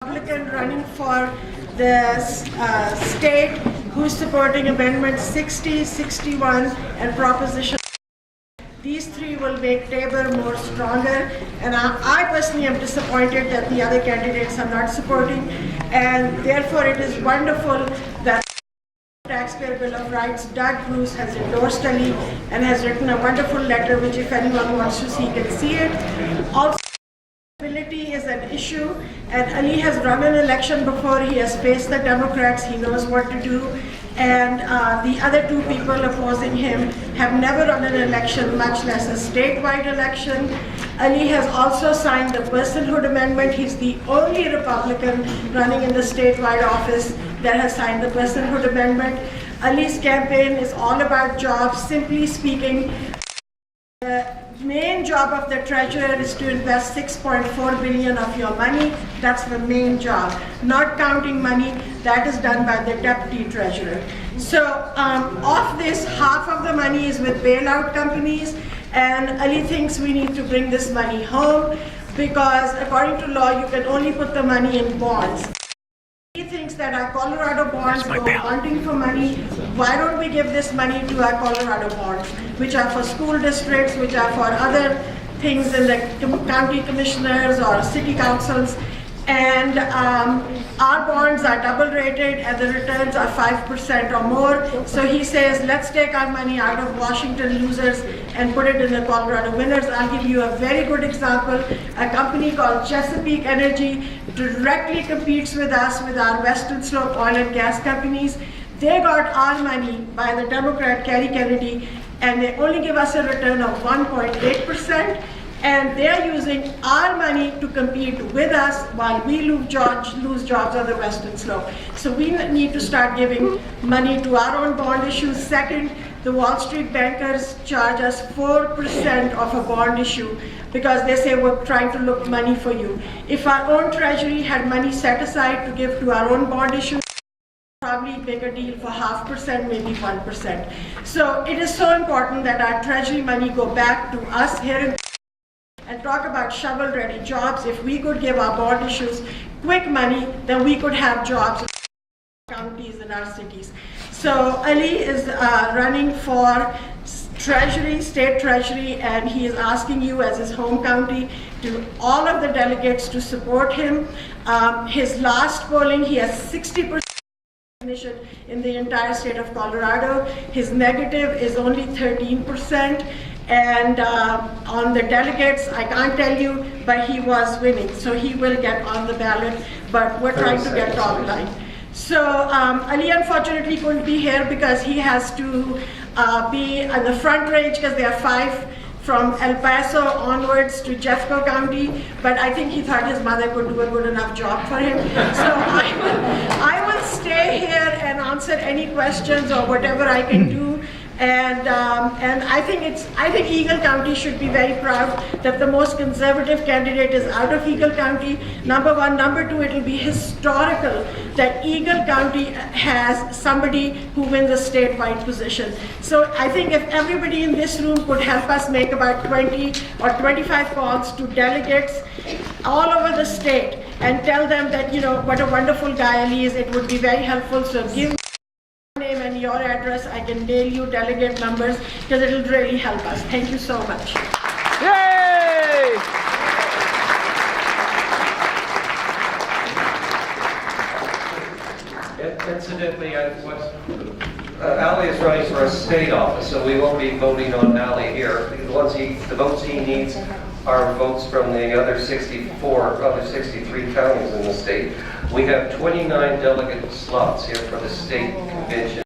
Republican running for the state who's supporting Amendment 60, 61, and Proposition. These three will make Tabor more stronger, and I personally am disappointed that the other candidates are not supporting, and therefore it is wonderful that Taxpayer Bill of Rights, Doug Bruce has endorsed Ali and has written a wonderful letter which if anyone wants to see can see it. Also, accountability is an issue, and Ali has run an election before. He has faced the Democrats. He knows what to do, and the other two people opposing him have never run an election, much less a statewide election. Ali has also signed the Personhood Amendment. He's the only Republican running in the statewide office that has signed the Personhood Amendment. Ali's campaign is all about jobs. Simply speaking, the main job of the treasurer is to invest $6.4 billion of your money. That's the main job. Not counting money, that is done by the deputy treasurer. So of this, half of the money is with bailout companies, and Ali thinks we need to bring this money home because according to law, you can only put the money in bonds. He thinks that our Colorado bonds go hunting for money. Why don't we give this money to our Colorado bonds, which are for school districts, which are for other things in the county commissioners or city councils. And our bonds are double rated and the returns are 5% or more. So he says, let's take our money out of Washington losers and put it in the Colorado winners. I'll give you a very good example. A company called Chesapeake Energy directly competes with us, with our Western Slope oil and gas companies. They got our money by the Democrat Kerry Kennedy, and they only give us a return of 1.8%. And they're using our money to compete with us while we lose jobs on the Western Slope. So we need to start giving money to our own bond issues. Second, the Wall Street bankers charge us 4% of a bond issue because they say we're trying to look money for you. If our own treasury had money set aside to give to our own bond issue, probably make a deal for 0.5%, maybe 1%. So it is so important that our treasury money go back to us here in and talk about shovel-ready jobs. If we could give our bond issues quick money, then we could have jobs in our counties and our cities. So Ali is running for Treasury, State Treasury, and he is asking you as his home county to all of the delegates to support him. His last polling, he has 60% in the entire state of Colorado. His negative is only 13%. And on the delegates, I can't tell you, but he was winning. So he will get on the ballot, but we're trying to get top line. So Ali unfortunately couldn't be here because he has to be on the front range because there are 5 from El Paso onwards to Jeffco County, but I think he thought his mother could do a good enough job for him. So I will stay here and answer any questions or whatever I can do. And I think Eagle County should be very proud that the most conservative candidate is out of Eagle County. Number one. Number two, it will be historical that Eagle County has somebody who wins a statewide position. So I think if everybody in this room could help us make about 20 or 25 calls to delegates all over the state and tell them that, you know, what a wonderful guy Ali is, it would be very helpful. So give name and your address, I can mail you delegate numbers because it will really help us. Thank you so much. Yay! Incidentally, Ali is running for a state office, so we won't be voting on Ali here. The votes he needs are votes from the other 63 counties in the state. We have 29 delegate slots here for the state convention.